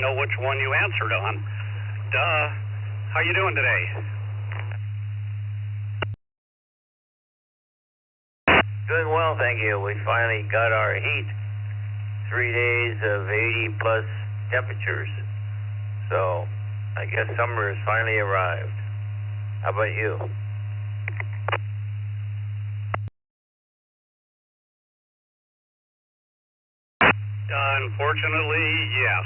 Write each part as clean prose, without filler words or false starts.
Know which one you answered on. Duh. How you doing today? Doing well, thank you. We finally got our heat. 3 days of 80 plus temperatures. So I guess summer has finally arrived. How about you? Unfortunately, yes.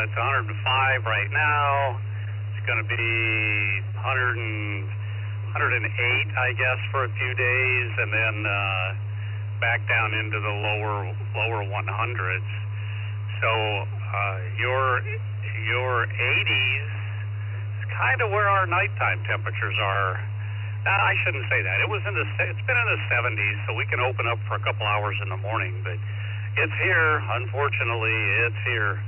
It's 105 right now. It's going to be 108, I guess, for a few days, and then back down into the lower 100s. So your 80s is kind of where our nighttime temperatures are. I shouldn't say that. It's been in the 70s, so we can open up for a couple hours in the morning, but it's here. Unfortunately, it's here.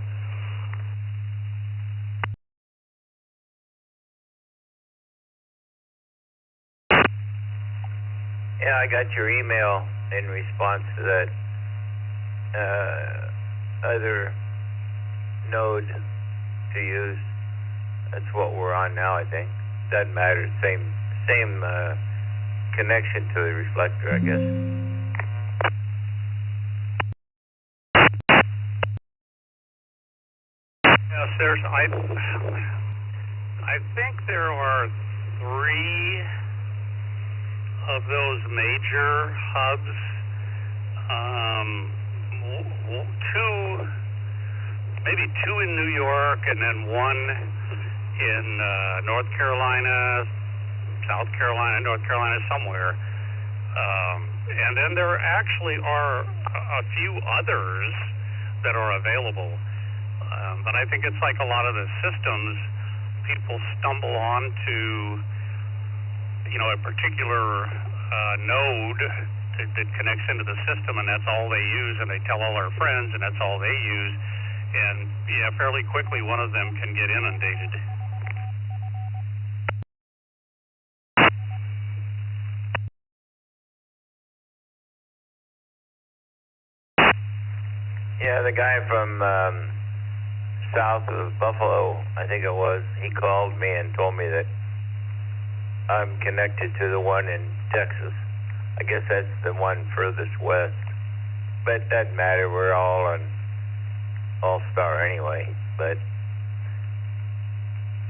Yeah, I got your email in response to that other node to use. That's what we're on now, I think. Doesn't matter. Same connection to the reflector, I guess. Yes, I think there are 3 of those major hubs. 2, maybe 2 in New York, and then 1 in North Carolina, South Carolina, North Carolina, somewhere. And then there actually are a few others that are available. But I think it's like a lot of the systems, people stumble on to, a particular node that connects into the system, and that's all they use, and they tell all their friends, and that's all they use. And yeah, fairly quickly one of them can get inundated. Yeah, the guy from south of Buffalo, I think it was, he called me and told me that I'm connected to the one in Texas. I guess that's the one furthest west. But it doesn't matter, we're all on All-Star anyway. But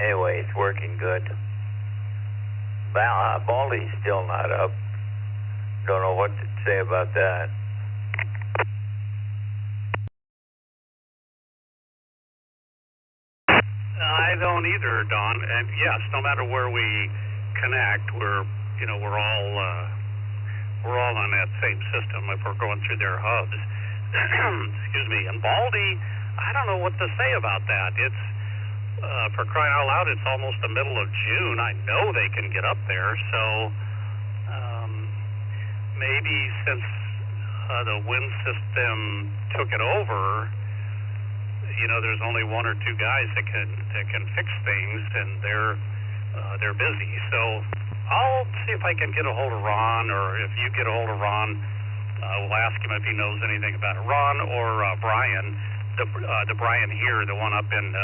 anyway, it's working good. Baldy's still not up. Don't know what to say about that. I don't either, Don. And yes, no matter where we connect, we're all on that same system if we're going through their hubs. Excuse me. And Baldy, I don't know what to say about that. It's for crying out loud, it's almost the middle of June. I know they can get up there, so maybe since the wind system took it over, there's only 1 or 2 guys that can fix things, and they're busy. So I'll see if I can get a hold of Ron, or if you get a hold of Ron, we'll ask him if he knows anything about it. Ron or Brian, the Brian here, the one up in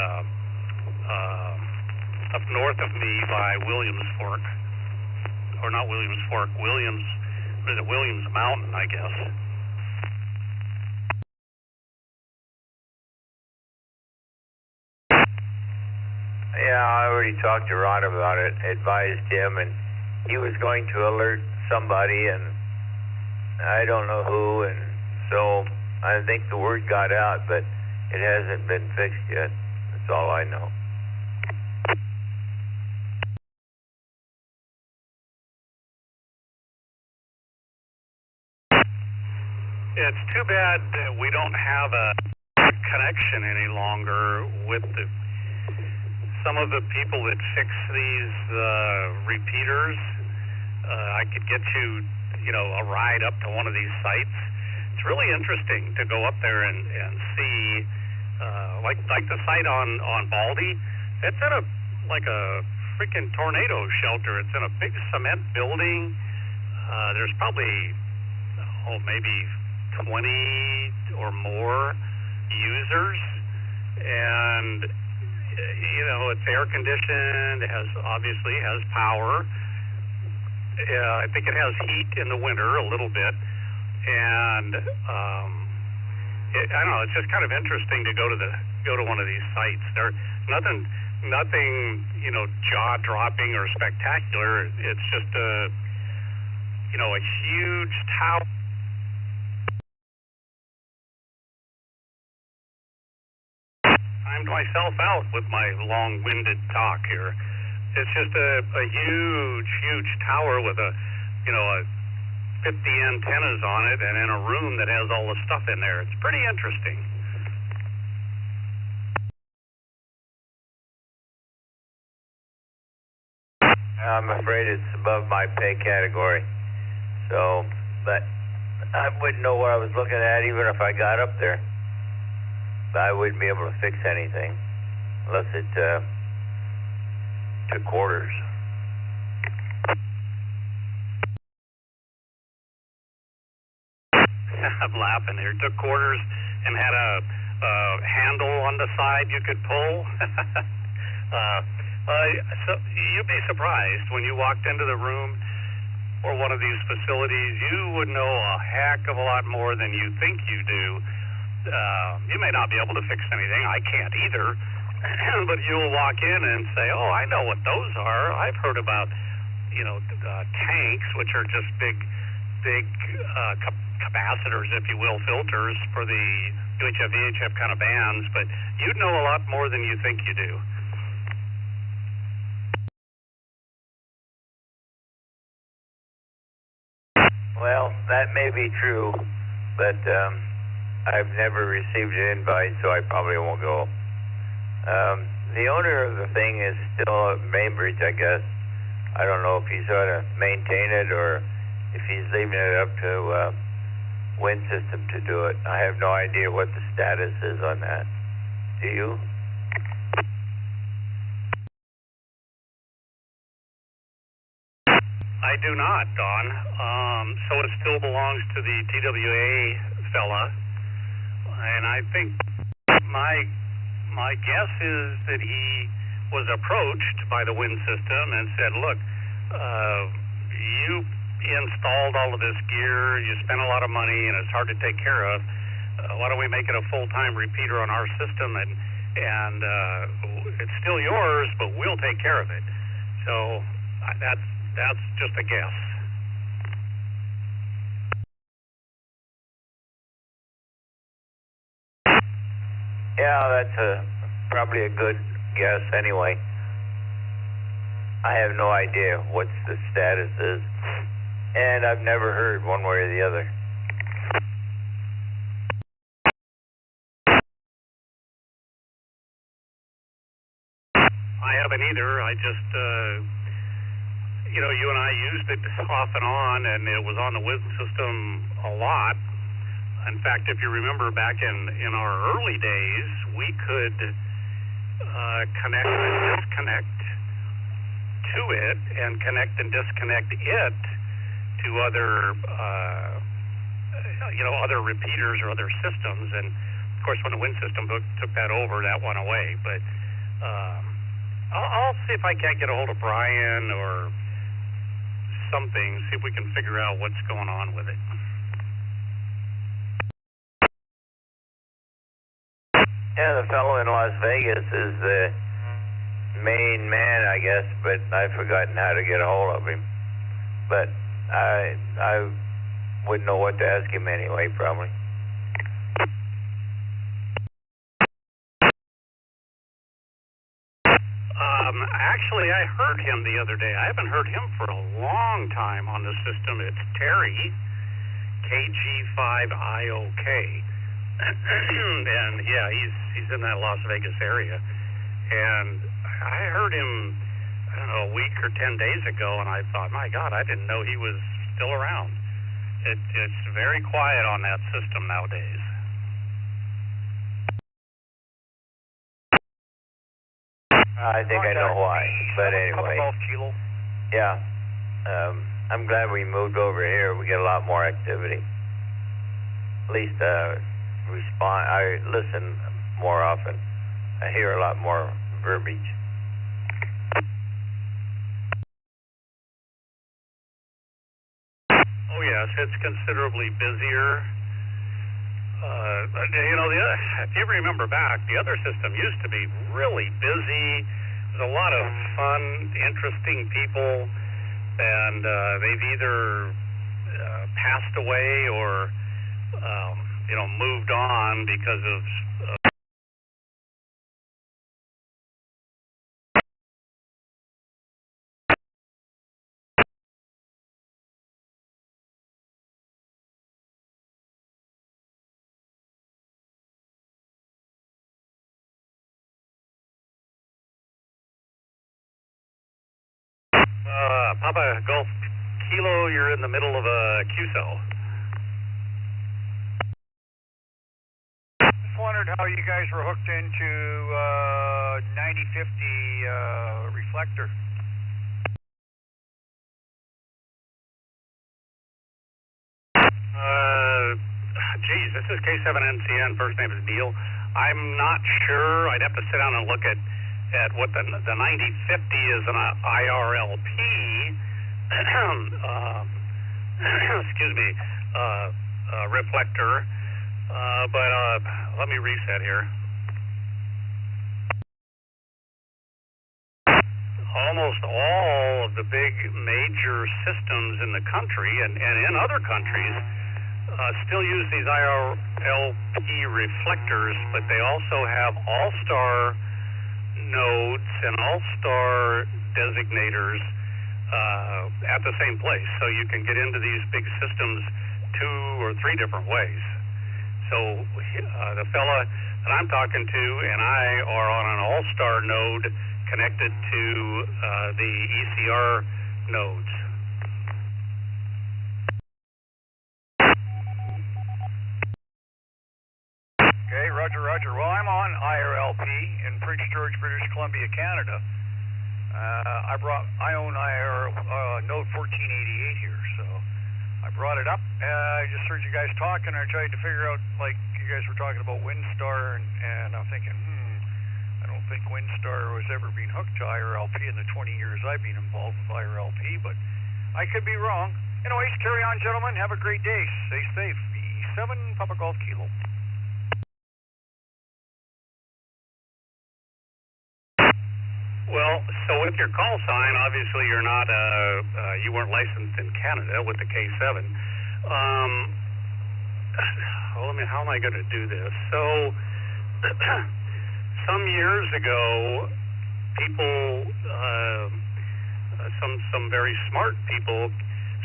up north of me by Williams Fork, or not Williams Fork, Williams Mountain, I guess. Yeah, I already talked to Ron about it, advised him, and he was going to alert somebody, and I don't know who, and so I think the word got out, but it hasn't been fixed yet. That's all I know. It's too bad that we don't have a connection any longer with some of the people that fix these repeaters. I could get you, a ride up to one of these sites. It's really interesting to go up there and see, like the site on Baldy. It's in a freaking tornado shelter. It's in a big cement building. There's probably maybe 20 or more users, and you know, it's air conditioned. It obviously has power. I think it has heat in the winter a little bit, and I don't know. It's just kind of interesting to go to one of these sites. There's nothing, you know, jaw-dropping or spectacular. It's just a huge tower. Timed myself out with my long-winded talk here. It's just a huge tower with a 50 antennas on it, and in a room that has all the stuff in there. It's pretty interesting. I'm afraid it's above my pay category. So, but I wouldn't know what I was looking at even if I got up there. I wouldn't be able to fix anything unless it took quarters. I'm laughing here. Took quarters and had a handle on the side you could pull. So you'd be surprised when you walked into the room or one of these facilities. You would know a heck of a lot more than you think you do. You may not be able to fix anything. I can't either. But you'll walk in and say, "Oh, I know what those are. I've heard about, tanks, which are just big capacitors, if you will, filters for the UHF, VHF kind of bands. But you'd know a lot more than you think you do." Well, that may be true, but I've never received an invite, so I probably won't go. The owner of the thing is still at Bainbridge, I guess. I don't know if he's going to maintain it or if he's leaving it up to Wind System to do it. I have no idea what the status is on that. Do you? I do not, Don. So it still belongs to the TWA fella, and I think my guess is that he was approached by the Wind System and said, "Look, you installed all of this gear, you spent a lot of money, and it's hard to take care of. Why don't we make it a full-time repeater on our system, and it's still yours, but we'll take care of it." So that's just a guess. Yeah, that's probably a good guess anyway. I have no idea what the status is, and I've never heard one way or the other. I haven't either. I just, you and I used it off and on, and it was on the Wind System a lot. In fact, if you remember back in our early days, we could connect and disconnect to it and connect and disconnect it to other, other repeaters or other systems. And of course, when the Wind System took that over, that went away. But I'll see if I can't get a hold of Brian or something, see if we can figure out what's going on with it. Yeah, the fellow in Las Vegas is the main man, I guess, but I've forgotten how to get a hold of him. But I wouldn't know what to ask him anyway, probably. Actually, I heard him the other day. I haven't heard him for a long time on the system. It's Terry, KG5IOK. And yeah, he's in that Las Vegas area. And I heard him, I don't know, a week or 10 days ago, and I thought, my God, I didn't know he was still around. It's very quiet on that system nowadays. I think I know why, but anyway. Yeah, I'm glad we moved over here. We get a lot more activity. At least I listen more often. I hear a lot more verbiage. Oh yes, it's considerably busier. You know, if you remember back, the other system used to be really busy. There's a lot of fun, interesting people, and they've either passed away or you know, moved on because of Papa Golf Kilo. You're in the middle of a QSO. Just wondered how you guys were hooked into 9050 Reflector. Geez, this is K7NCN. First name is Neil. I'm not sure. I'd have to sit down and look at what the 9050 is an IRLP. Excuse me, reflector. But let me reset here. Almost all of the big major systems in the country and in other countries still use these IRLP reflectors, but they also have all-star nodes and all-star designators at the same place. So you can get into these big systems 2 or 3 different ways. So the fella that I'm talking to and I are on an all-star node connected to the ECR nodes. Okay, roger, roger. Well, I'm on IRLP in Prince George, British Columbia, Canada. I own node 1488 here, so I brought it up. I just heard you guys talking. I tried to figure out, like, you guys were talking about WinStar, and I'm thinking, I don't think WinStar has ever been hooked to IRLP in the 20 years I've been involved with IRLP, but I could be wrong. Anyways, carry on, gentlemen. Have a great day. Stay safe. B7 Papa Golf Kilo. Well, so with your call sign, obviously you're not, you weren't licensed in Canada with the K7. Well, how am I going to do this? So, some years ago, people, some very smart people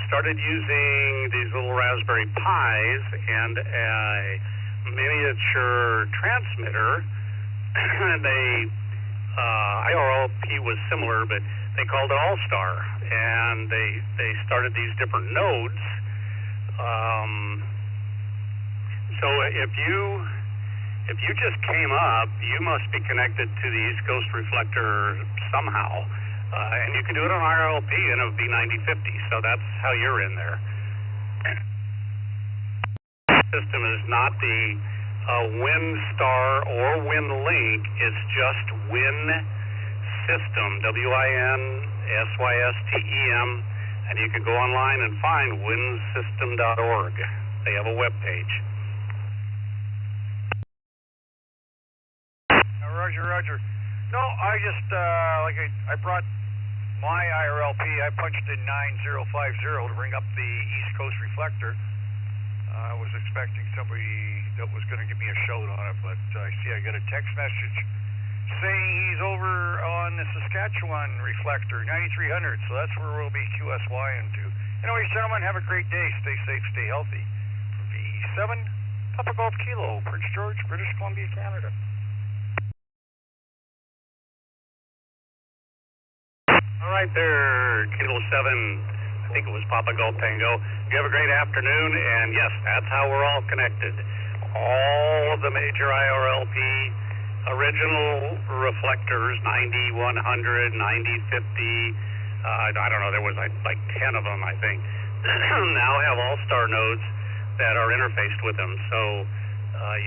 started using these little Raspberry Pis and a miniature transmitter. They IRLP was similar, but they called it All-Star, and they started these different nodes. So if you just came up, you must be connected to the East Coast Reflector somehow, and you can do it on IRLP, and it would be 9050. So that's how you're in there. System is not the WinStar or WinLink. It's just Win System, WINSYSTEM, and you can go online and find winsystem.org. They have a web page. Roger, roger. No, I just, I brought my IRLP. I punched in 9050 to bring up the East Coast Reflector. I was expecting somebody that was going to give me a shout on it, but I see I got a text message saying he's over on the Saskatchewan Reflector, 9300, so that's where we'll be QSY into. Anyways, gentlemen, have a great day. Stay safe, stay healthy. V7 Papa Golf Kilo, Prince George, British Columbia, Canada. All right there, Kilo 7. I think it was Papa Golf Tango. You have a great afternoon, and yes, that's how we're all connected. All of the major IRLP original reflectors, 9100, 9050, I don't know, there was like 10 of them, I think, now have all-star nodes that are interfaced with them, so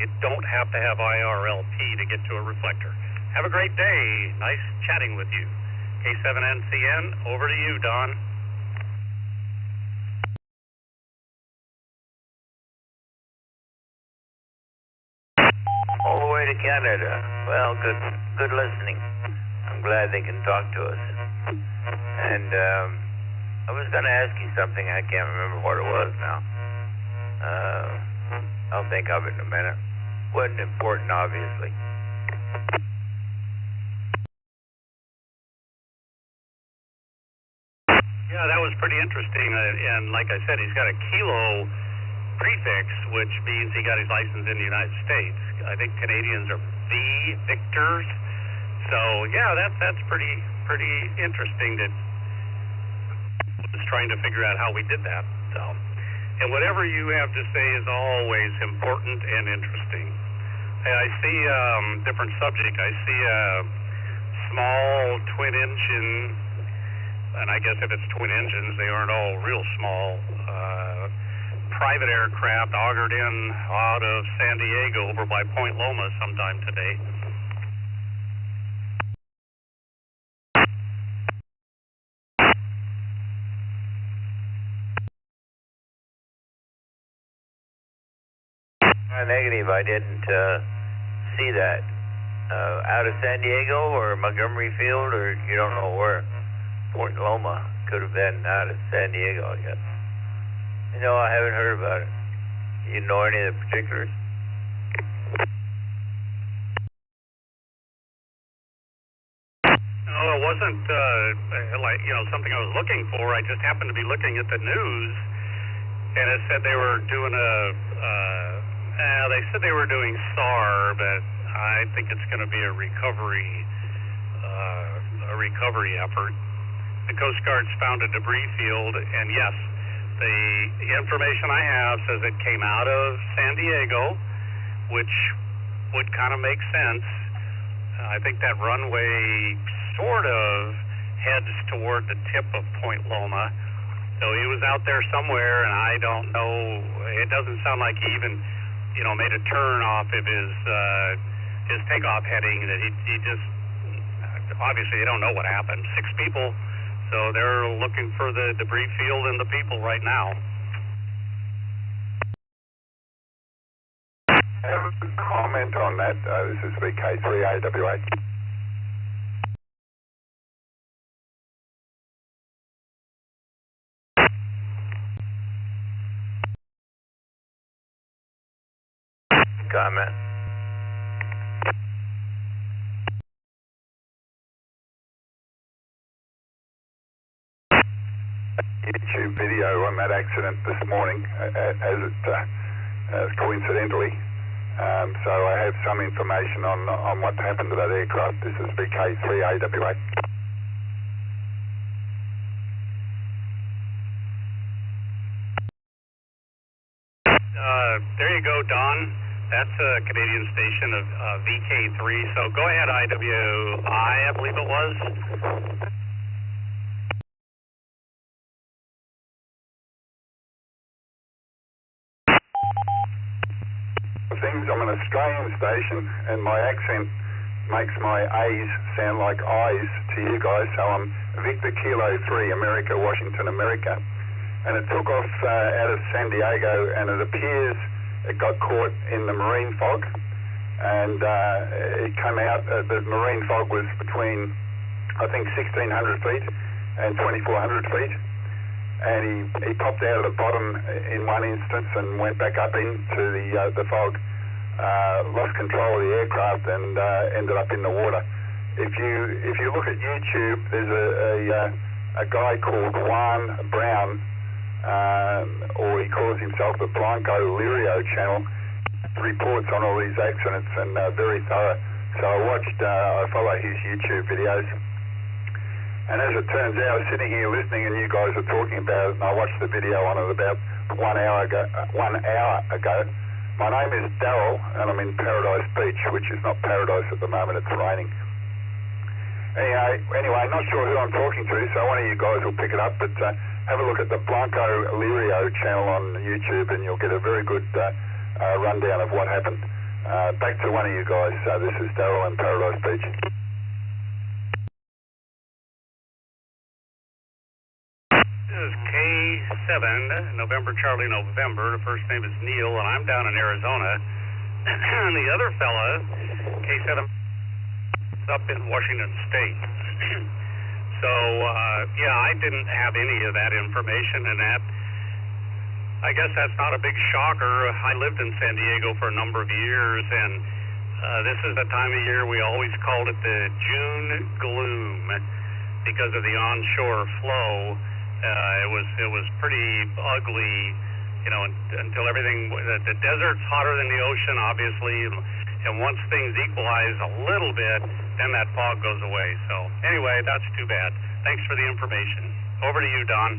you don't have to have IRLP to get to a reflector. Have a great day. Nice chatting with you. K7NCN, over to you, Don. All the way to Canada. Well, good listening. I'm glad they can talk to us. And I was going to ask you something. I can't remember what it was now. I'll think of it in a minute. Wasn't important, obviously. Yeah, that was pretty interesting. And like I said, he's got a kilo prefix, which means he got his license in the United States. I think Canadians are V, Victors. So yeah, that's pretty interesting. That was trying to figure out how we did that. So, and whatever you have to say is always important and interesting. Hey, I see different subject. I see a small twin engine, and I guess if it's twin engines, they aren't all real small. Private aircraft augured in out of San Diego over by Point Loma sometime today. Negative, I didn't see that. Out of San Diego or Montgomery Field, or you don't know where? Point Loma could have been out of San Diego, I guess. You know, I haven't heard about it. You know any of the particulars? No, it wasn't like, something I was looking for. I just happened to be looking at the news, and it said they were doing they were doing SAR, but I think it's going to be a recovery effort. The Coast Guard's found a debris field, and yes, the information I have says it came out of San Diego, which would kind of make sense. I think that runway sort of heads toward the tip of Point Loma. So he was out there somewhere, and I don't know. It doesn't sound like he even, made a turn off of his takeoff heading. That he just, obviously they don't know what happened. 6 people, so they're looking for the debris field and the people right now. Have a comment on that. This is VK3AWH. Comment. YouTube video on that accident this morning, as it coincidentally. So I have some information on what happened to that aircraft. This is VK3AWH. There you go, Don. That's a Canadian station of VK3. So go ahead, IWI, I believe it was. Things, I'm an Australian station, and my accent makes my A's sound like I's to you guys. So I'm Victor Kilo 3, America, Washington, America. And it took off out of San Diego, and it appears it got caught in the marine fog, and it came out, the marine fog was between, I think, 1,600 feet and 2,400 feet, and he popped out of the bottom in one instance and went back up into the fog, lost control of the aircraft, and ended up in the water. If you look at YouTube, there's a guy called Juan Brown, or he calls himself the Blanco Lirio channel, reports on all these accidents, and very thorough. So I follow his YouTube videos. And as it turns out, I was sitting here listening, and you guys were talking about it, and I watched the video on it about 1 hour ago. My name is Darryl, and I'm in Paradise Beach, which is not paradise at the moment, it's raining. Anyway, not sure who I'm talking to, so one of you guys will pick it up, but have a look at the Blanco Lirio channel on YouTube, and you'll get a very good rundown of what happened. Back to one of you guys. This is Daryl in Paradise Beach. This is K7, November Charlie November. The first name is Neil, and I'm down in Arizona. And the other fella, K7, is up in Washington State. So, yeah, I didn't have any of that information, and that, I guess that's not a big shocker. I lived in San Diego for a number of years, and this is the time of year we always called it the June gloom because of the onshore flow. It was pretty ugly, you know, until everything, the desert's hotter than the ocean, obviously, and once things equalize a little bit, then that fog goes away. So anyway, that's too bad. Thanks for the information. Over to you, Don.